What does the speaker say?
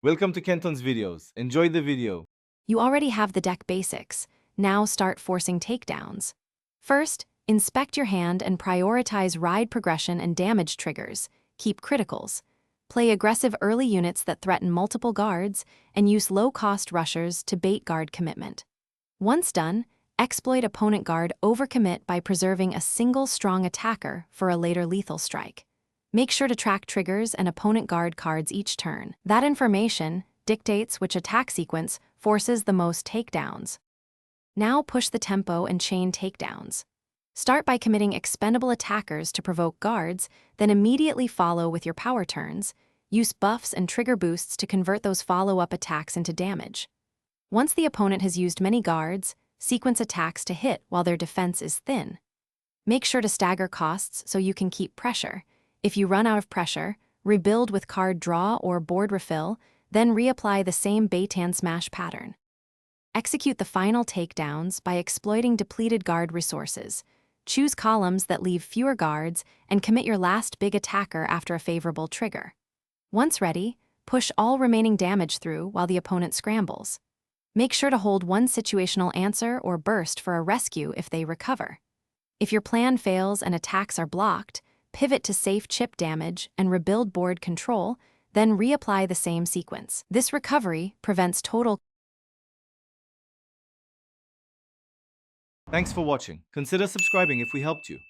Welcome to Kenton's videos. Enjoy the video. You already have the deck basics. Now start forcing takedowns. First, inspect your hand and prioritize ride progression and damage triggers. Keep criticals. Play aggressive early units that threaten multiple guards, and use low-cost rushers to bait guard commitment. Once done, exploit opponent guard overcommit by preserving a single strong attacker for a later lethal strike. Make sure to track triggers and opponent guard cards each turn. That information dictates which attack sequence forces the most takedowns. Now push the tempo and chain takedowns. Start by committing expendable attackers to provoke guards, then immediately follow with your power turns. Use buffs and trigger boosts to convert those follow-up attacks into damage. Once the opponent has used many guards, sequence attacks to hit while their defense is thin. Make sure to stagger costs so you can keep pressure. If you run out of pressure, rebuild with card draw or board refill, then reapply the same bait-and smash pattern. Execute the final takedowns by exploiting depleted guard resources. Choose columns that leave fewer guards and commit your last big attacker after a favorable trigger. Once ready, push all remaining damage through while the opponent scrambles. Make sure to hold one situational answer or burst for a rescue if they recover. If your plan fails and attacks are blocked, pivot to safe chip damage and rebuild board control, then reapply the same sequence. This recovery prevents total. Thanks for watching. Consider subscribing if we helped you.